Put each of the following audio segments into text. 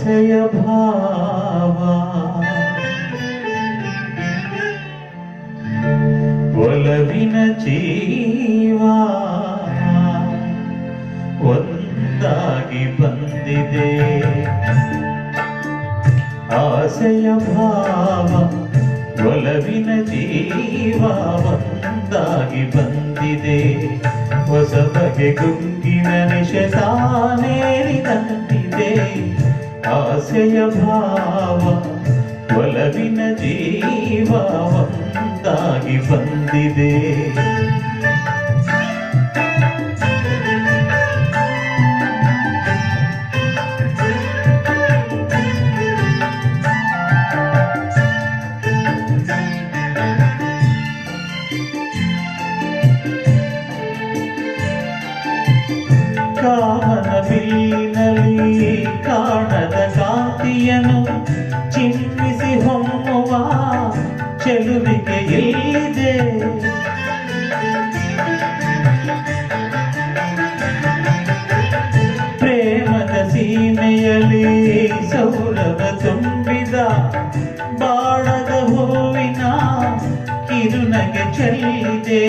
ಆಸೆಯ ಭಾವ ಒಲವಿನ ಜೀವ ಒಂದಾಗಿ ಬಂದಿದೆ. ಆಸೆಯ ಭಾವ ಒಲವಿನ ಜೀವ ಒಂದಾಗಿ ಬಂದಿದೆ. ಹೊಸ ಬಗೆ ಗುಂಗಿನ ನಿಶತಾನೇರಿದಂತಿದೆ. ಆಸೆಯ ಭಾವ ಒಲವಿನ ಜೀವ ಒಂದಾಗಿ ಬಂದಿದೆ. ಕಾಮನ ಬಿಲ್ಲಿನಲ್ಲಿ ಕಾಣದ ಕಾಂತಿಯನ್ನು ಚಿಮ್ಮಿಸಿ ಹೊಮ್ಮುವ ಚೆಲುವಿಗೆ ಎಲ್ಲಿದೆ. ಪ್ರೇಮದ ಸೀಮೆಯಲ್ಲಿ ಸೌರಭ ತುಂಬಿದ ಬಾಳದ ಹೂವಿನ ಕಿರುನಗೆ ಚೆಲ್ಲಿದೆ.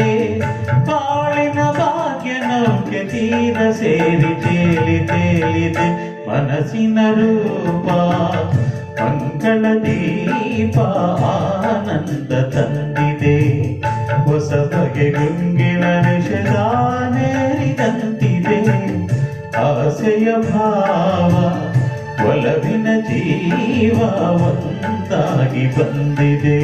ಬಾಳಿನ ಭಾಗ್ಯ ನೌಕೆ ತೀರ ಸೇರಿ ತೇಲಿದೆ. ಮನಸ್ಸಿನ ರೂಪ ಮಂಗಳ ದೀಪ ಆನಂದ ತಂದಿದೆ. ಹೊಸ ಬಗೆ ಗುಂಗಿನ ನಿಶದಾನೇರಿದಂತಿದೆ. ಆಸೆಯ ಭಾವ ಒಲವಿನ ಜೀವ ಒಂದಾಗಿ ಬಂದಿದೆ.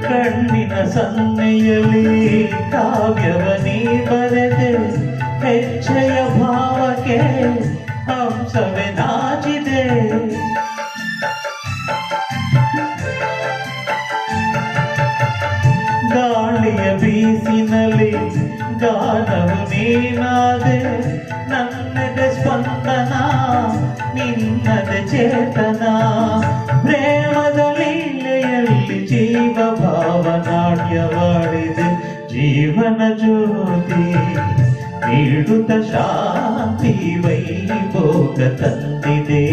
ಕಣ್ಣಿನ ಸನ್ನೆಯಲ್ಲಿ ಕಾವ್ಯವ ನೀ ಬರೆದೆ. ಹೆಜ್ಜೆಯ ಭಾವಕ್ಕೆ ಹಂಸವೇ ನಾಚಿದೆ. ಗಾಳಿಯ ಬೀಸಿನಲ್ಲಿ ಗಾನವು ನೀನಾದೆ. ನನ್ನದೆ ಸ್ಪಂದನ ನಿನ್ನದೆ ಚೇತನ. ಪ್ರೇಮದ ಲೀಲೆಯಲ್ಲಿ ಜೀವ ಭಾವನಾಟ್ಯವಾಡಿದೆ. ಜೀವನ ಜ್ಯೋತಿ ನೀಡುತ್ತ ಶಾಂತಿ ವೈಭೋಗ ತಂದಿದೆ.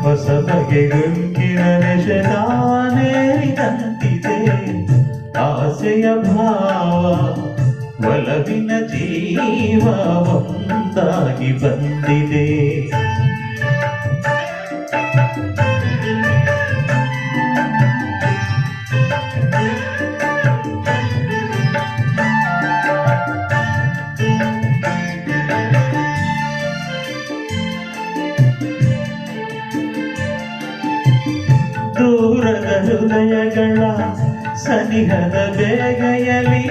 ಹೊಸ ಬಗೆ ಗುಂಗಿನ ನೆಶದಾನೇರಿದಂತಿದೆ. ಆಸೆಯ ಭಾವ ಒಲವಿನ ಜೀವ ಒಂದಾಗಿ ಬಂದಿದೆ. ದೂರದ ಹೃದಯಗಳ ಸನಿಹದ ಬೇಗೆಯಲ್ಲಿ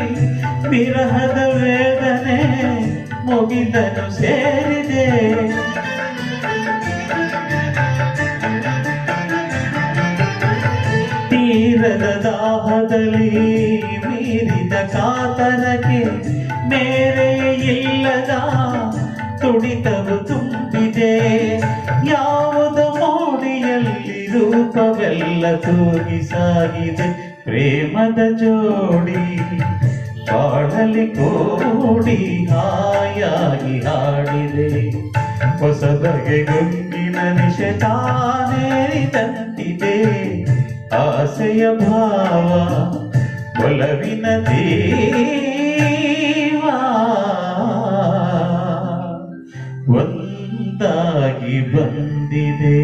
ವಿರಹದ ವೇದನೆ ಮುಗಿದನು ಸೇರಿದೆ. ತೀರದ ದಾಹದಲ್ಲಿ ಮೀರಿದ ಕಾತರಕ್ಕೆ ಮೇರೆ ಇಲ್ಲದ ತುಡಿತವು ತುಂಬಿದೆ. ಯಾವುದ ಮೋಡಿಯಲ್ಲಿ ರೂಪವೆಲ್ಲ ತೂಗಿ ಸಾಗಿದೆ. ಪ್ರೇಮದ ಜೋಡಿ ಬಾಳಲಿ ಕೋಡಿ ಹಾಯಾಗಿ ಹಾಡಿದೆ. ಹೊಸ ಬಗೆ ಗುಂಗಿನ ನಿಶತಾನೇರಿದಂತಿದೆ. ಆಸೆಯ ಭಾವ ಒಲವಿನ ಜೀವ ಒಂದಾಗಿ ಬಂದಿದೆ.